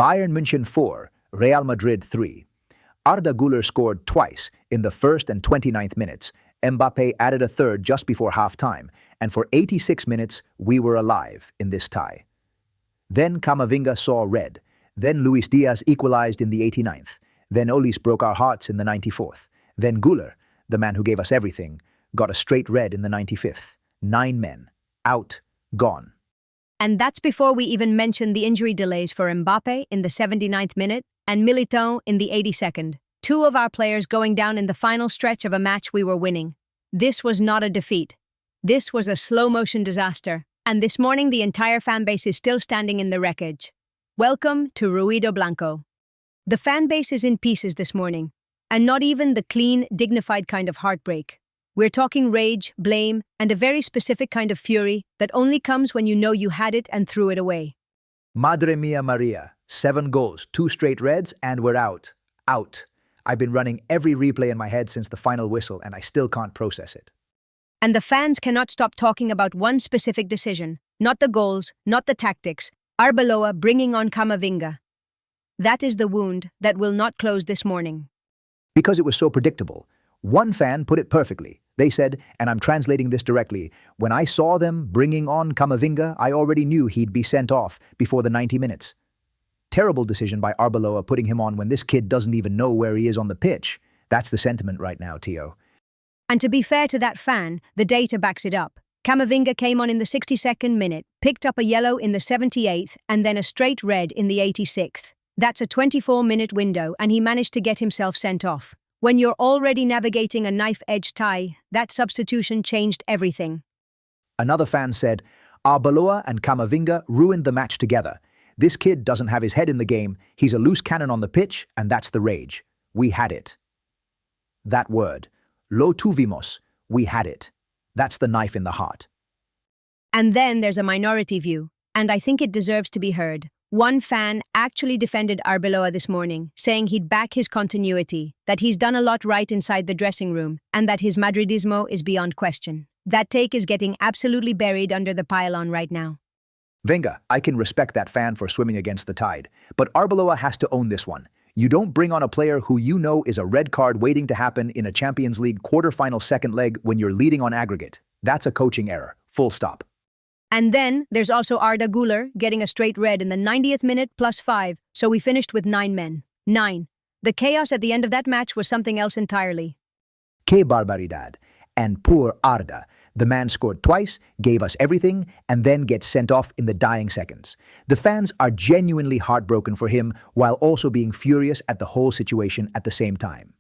Bayern München 4, Real Madrid 3. Arda Güler scored twice in the first and 29th minutes. Mbappé added a third just before half-time, and for 86 minutes, we were alive in this tie. Then Camavinga saw red. Then Luis Diaz equalized in the 89th. Then Olise broke our hearts in the 94th. Then Güler, the man who gave us everything, got a straight red in the 95th. 9 men. Out. Gone. And that's before we even mention the injury delays for Mbappé in the 79th minute and Militão in the 82nd. 2 of our players going down in the final stretch of a match we were winning. This was not a defeat. This was a slow-motion disaster. And this morning the entire fanbase is still standing in the wreckage. Welcome to Ruido Blanco. The fanbase is in pieces this morning, and not even the clean, dignified kind of heartbreak. We're talking rage, blame, and a very specific kind of fury that only comes when you know you had it and threw it away. Madre mia Maria. 7 goals, 2 straight reds, and we're out. Out. I've been running every replay in my head since the final whistle, and I still can't process it. And the fans cannot stop talking about one specific decision. Not the goals, not the tactics. Arbeloa bringing on Camavinga. That is the wound that will not close this morning. Because it was so predictable. One fan put it perfectly. They said, and I'm translating this directly, when I saw them bringing on Camavinga, I already knew he'd be sent off before the 90 minutes. Terrible decision by Arbeloa putting him on when this kid doesn't even know where he is on the pitch. That's the sentiment right now, Tio. And to be fair to that fan, the data backs it up. Camavinga came on in the 62nd minute, picked up a yellow in the 78th, and then a straight red in the 86th. That's a 24-minute window, and he managed to get himself sent off. When you're already navigating a knife-edge tie, that substitution changed everything. Another fan said, Arbeloa and Camavinga ruined the match together. This kid doesn't have his head in the game, he's a loose cannon on the pitch, and that's the rage. We had it. That word, lo tuvimos, we had it. That's the knife in the heart. And then there's a minority view, and I think it deserves to be heard. One fan actually defended Arbeloa this morning, saying he'd back his continuity, that he's done a lot right inside the dressing room, and that his Madridismo is beyond question. That take is getting absolutely buried under the pylon right now. Venga, I can respect that fan for swimming against the tide, but Arbeloa has to own this one. You don't bring on a player who you know is a red card waiting to happen in a Champions League quarter-final second leg when you're leading on aggregate. That's a coaching error. Full stop. And then there's also Arda Güler getting a straight red in the 90th minute plus 5, so we finished with 9 men. 9. The chaos at the end of that match was something else entirely. Que barbaridad. And poor Arda. The man scored twice, gave us everything, and then gets sent off in the dying seconds. The fans are genuinely heartbroken for him while also being furious at the whole situation at the same time.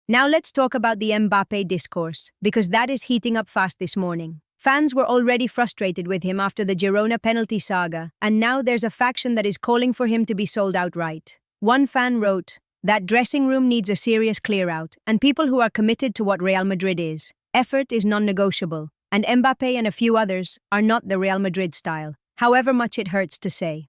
Now let's talk about the Mbappé discourse, because that is heating up fast this morning. Fans were already frustrated with him after the Girona penalty saga, and now there's a faction that is calling for him to be sold outright. One fan wrote, "That dressing room needs a serious clear-out, and people who are committed to what Real Madrid is. Effort is non-negotiable, and Mbappé and a few others are not the Real Madrid style, however much it hurts to say."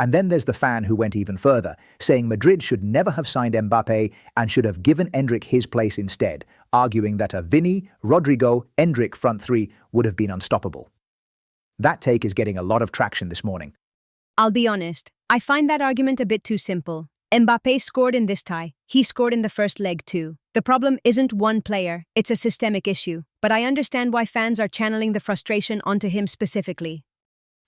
And then there's the fan who went even further, saying Madrid should never have signed Mbappé and should have given Endrick his place instead, arguing that a Vini, Rodrigo, Endrick front three would have been unstoppable. That take is getting a lot of traction this morning. I'll be honest, I find that argument a bit too simple. Mbappé scored in this tie, he scored in the first leg too. The problem isn't one player, it's a systemic issue, but I understand why fans are channeling the frustration onto him specifically.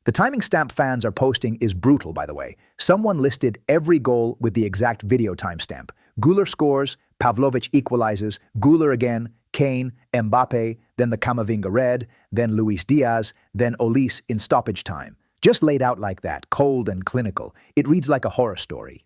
The timing stamp fans are posting is brutal, by the way. Someone listed every goal with the exact video timestamp. Güler scores, Pavlovic equalizes, Güler again, Kane, Mbappé, then the Camavinga red, then Luis Diaz, then Olise in stoppage time. Just laid out like that, cold and clinical. It reads like a horror story.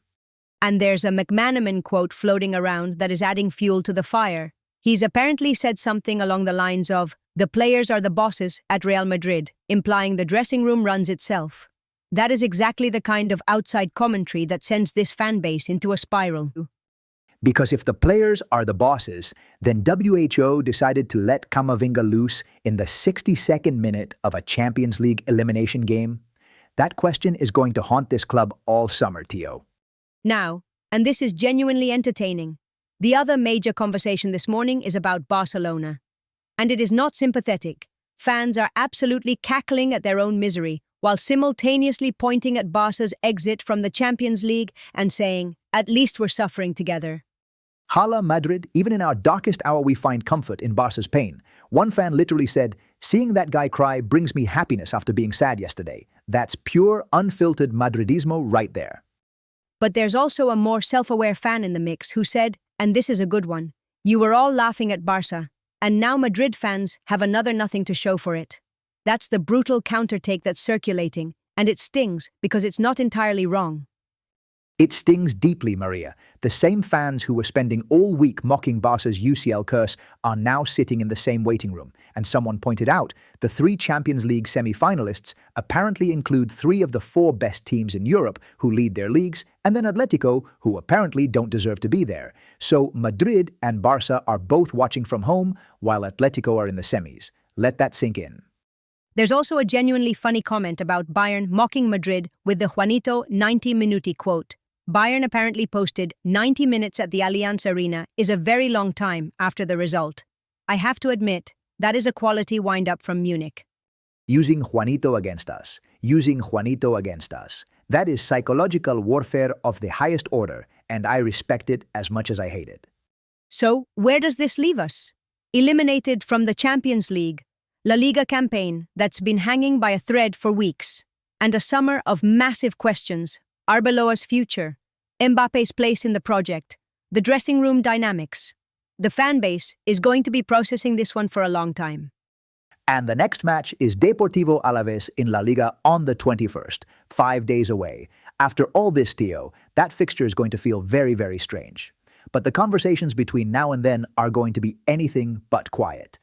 And there's a McManaman quote floating around that is adding fuel to the fire. He's apparently said something along the lines of, "The players are the bosses at Real Madrid," implying the dressing room runs itself. That is exactly the kind of outside commentary that sends this fan base into a spiral. Because if the players are the bosses, then WHO decided to let Camavinga loose in the 62nd minute of a Champions League elimination game. That question is going to haunt this club all summer, Tio. Now, and this is genuinely entertaining, the other major conversation this morning is about Barcelona. And it is not sympathetic. Fans are absolutely cackling at their own misery, while simultaneously pointing at Barca's exit from the Champions League and saying, "At least we're suffering together." Hala Madrid, even in our darkest hour we find comfort in Barca's pain. One fan literally said, "Seeing that guy cry brings me happiness after being sad yesterday." That's pure, unfiltered Madridismo right there. But there's also a more self-aware fan in the mix who said, and this is a good one, "You were all laughing at Barca, and now Madrid fans have another nothing to show for it." That's the brutal countertake that's circulating, and it stings because it's not entirely wrong. It stings deeply, Maria. The same fans who were spending all week mocking Barca's UCL curse are now sitting in the same waiting room. And someone pointed out, the 3 Champions League semi-finalists apparently include 3 of the 4 best teams in Europe who lead their leagues, and then Atletico, who apparently don't deserve to be there. So Madrid and Barca are both watching from home, while Atletico are in the semis. Let that sink in. There's also a genuinely funny comment about Bayern mocking Madrid with the Juanito 90 Minuti quote. Bayern apparently posted 90 minutes at the Allianz Arena is a very long time after the result. I have to admit, that is a quality wind-up from Munich. Using Juanito against us. Using Juanito against us. That is psychological warfare of the highest order, and I respect it as much as I hate it. So, where does this leave us? Eliminated from the Champions League, La Liga campaign that's been hanging by a thread for weeks, and a summer of massive questions. Arbeloa's future, Mbappé's place in the project, the dressing room dynamics. The fan base is going to be processing this one for a long time. And the next match is Deportivo Alaves in La Liga on the 21st, 5 days away. After all this, Tio, that fixture is going to feel very, very strange. But the conversations between now and then are going to be anything but quiet.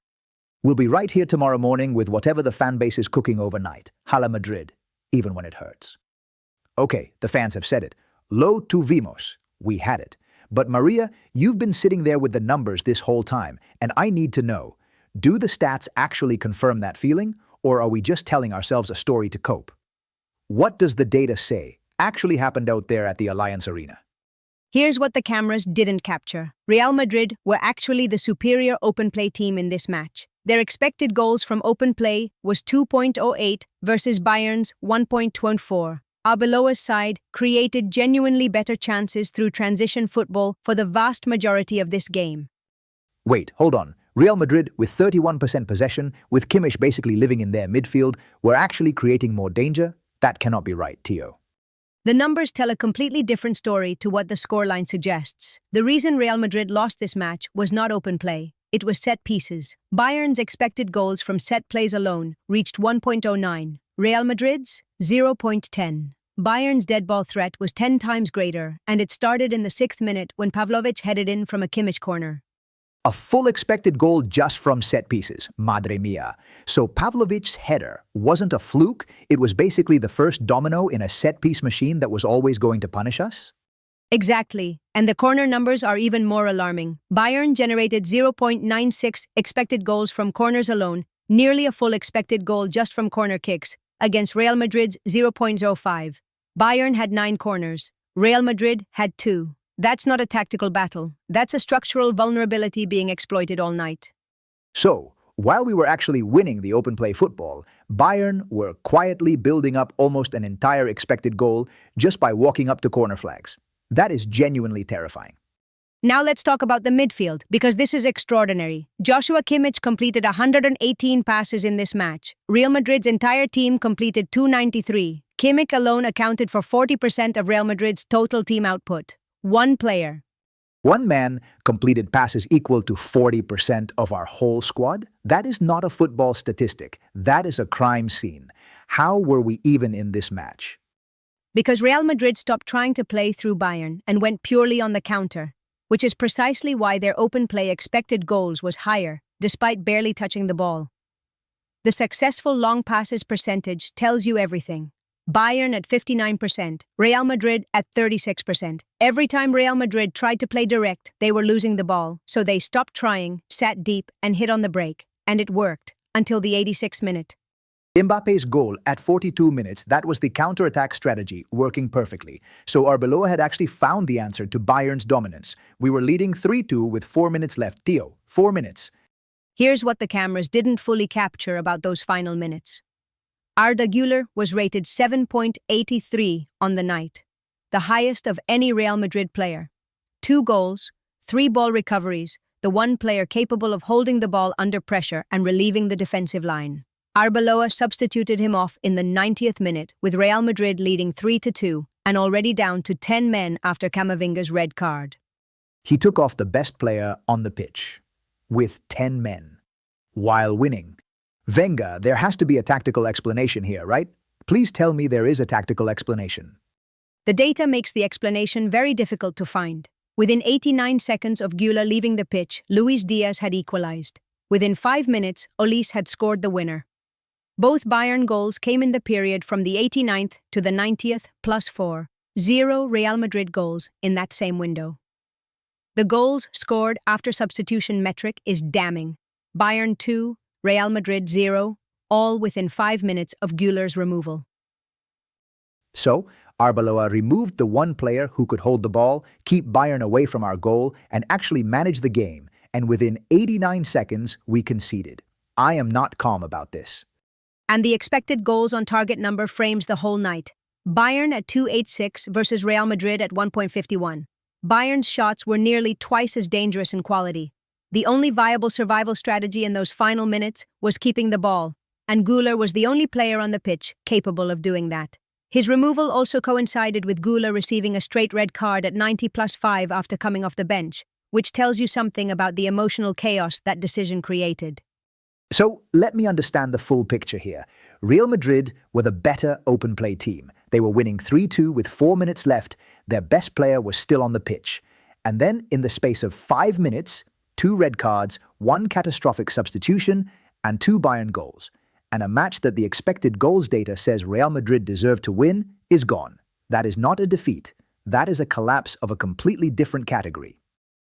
We'll be right here tomorrow morning with whatever the fan base is cooking overnight. Hala Madrid, even when it hurts. Okay, the fans have said it. Lo tuvimos. We had it. But Maria, you've been sitting there with the numbers this whole time, and I need to know, do the stats actually confirm that feeling, or are we just telling ourselves a story to cope? What does the data say actually happened out there at the Allianz Arena? Here's what the cameras didn't capture. Real Madrid were actually the superior open play team in this match. Their expected goals from open play was 2.08 versus Bayern's 1.24. Arbeloa's side created genuinely better chances through transition football for the vast majority of this game. Wait, hold on. Real Madrid, with 31% possession, with Kimmich basically living in their midfield, were actually creating more danger? That cannot be right, Tio. The numbers tell a completely different story to what the scoreline suggests. The reason Real Madrid lost this match was not open play. It was set pieces. Bayern's expected goals from set plays alone reached 1.09. Real Madrid's 0.10. Bayern's dead ball threat was 10 times greater, and it started in the 6th minute when Pavlovic headed in from a Kimmich corner. A full expected goal just from set pieces. Madre mia. So Pavlovic's header wasn't a fluke, it was basically the first domino in a set-piece machine that was always going to punish us? Exactly, and the corner numbers are even more alarming. Bayern generated 0.96 expected goals from corners alone, nearly a full expected goal just from corner kicks, against Real Madrid's 0.05. Bayern had 9 corners. Real Madrid had 2. That's not a tactical battle. That's a structural vulnerability being exploited all night. So, while we were actually winning the open play football, Bayern were quietly building up almost an entire expected goal just by walking up to corner flags. That is genuinely terrifying. Now let's talk about the midfield, because this is extraordinary. Joshua Kimmich completed 118 passes in this match. Real Madrid's entire team completed 293. Kimmich alone accounted for 40% of Real Madrid's total team output. One player. One man completed passes equal to 40% of our whole squad? That is not a football statistic. That is a crime scene. How were we even in this match? Because Real Madrid stopped trying to play through Bayern and went purely on the counter, which is precisely why their open play expected goals was higher, despite barely touching the ball. The successful long passes percentage tells you everything. Bayern at 59%, Real Madrid at 36%. Every time Real Madrid tried to play direct, they were losing the ball, so they stopped trying, sat deep, and hit on the break. And it worked, until the 86th minute. Mbappé's goal at 42 minutes, that was the counter-attack strategy, working perfectly. So Arbeloa had actually found the answer to Bayern's dominance. We were leading 3-2 with 4 minutes left. Tio, 4 minutes. Here's what the cameras didn't fully capture about those final minutes. Arda Güler was rated 7.83 on the night, the highest of any Real Madrid player. 2 goals, 3 ball recoveries, the one player capable of holding the ball under pressure and relieving the defensive line. Arbeloa substituted him off in the 90th minute, with Real Madrid leading 3-2 and already down to 10 men after Camavinga's red card. He took off the best player on the pitch, with 10 men, while winning. Wenger, there has to be a tactical explanation here, right? Please tell me there is a tactical explanation. The data makes the explanation very difficult to find. Within 89 seconds of Güler leaving the pitch, Luis Diaz had equalized. Within 5 minutes, Olise had scored the winner. Both Bayern goals came in the period from the 89th to the 90th plus 4. 0 Real Madrid goals in that same window. The goals scored after substitution metric is damning. Bayern 2, Real Madrid 0, all within 5 minutes of Güler's removal. So, Arbeloa removed the one player who could hold the ball, keep Bayern away from our goal, and actually manage the game, and within 89 seconds, we conceded. I am not calm about this. And the expected goals on target number frames the whole night. Bayern at 2.86 versus Real Madrid at 1.51. Bayern's shots were nearly twice as dangerous in quality. The only viable survival strategy in those final minutes was keeping the ball, and Güler was the only player on the pitch capable of doing that. His removal also coincided with Güler receiving a straight red card at 90 plus 5 after coming off the bench, which tells you something about the emotional chaos that decision created. So, let me understand the full picture here. Real Madrid were the better open play team. They were winning 3-2 with 4 minutes left. Their best player was still on the pitch. And then, in the space of 5 minutes, 2 red cards, 1 catastrophic substitution, and 2 Bayern goals. And a match that the expected goals data says Real Madrid deserved to win is gone. That is not a defeat. That is a collapse of a completely different category.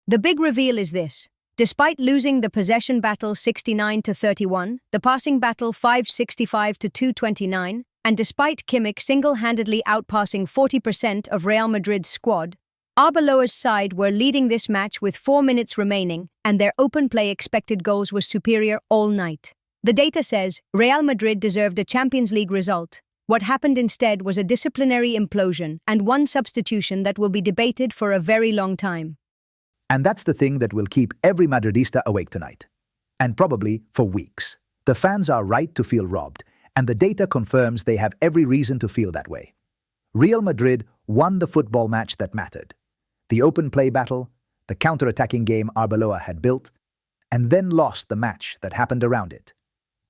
The big reveal is this. Despite losing the possession battle 69-31, the passing battle 565-229, and despite Kimmich single-handedly outpassing 40% of Real Madrid's squad, Arbeloa's side were leading this match with 4 minutes remaining, and their open play expected goals was superior all night. The data says Real Madrid deserved a Champions League result. What happened instead was a disciplinary implosion and one substitution that will be debated for a very long time. And that's the thing that will keep every Madridista awake tonight. And probably for weeks. The fans are right to feel robbed, and the data confirms they have every reason to feel that way. Real Madrid won the football match that mattered. The open play battle, the counter-attacking game Arbeloa had built, and then lost the match that happened around it.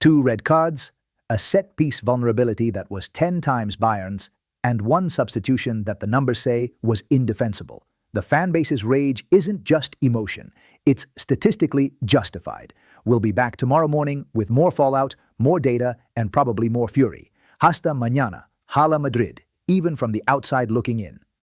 2 red cards, a set-piece vulnerability that was 10 times Bayern's, and 1 substitution that the numbers say was indefensible. The fanbase's rage isn't just emotion, it's statistically justified. We'll be back tomorrow morning with more fallout, more data, and probably more fury. Hasta mañana, Hala Madrid, even from the outside looking in.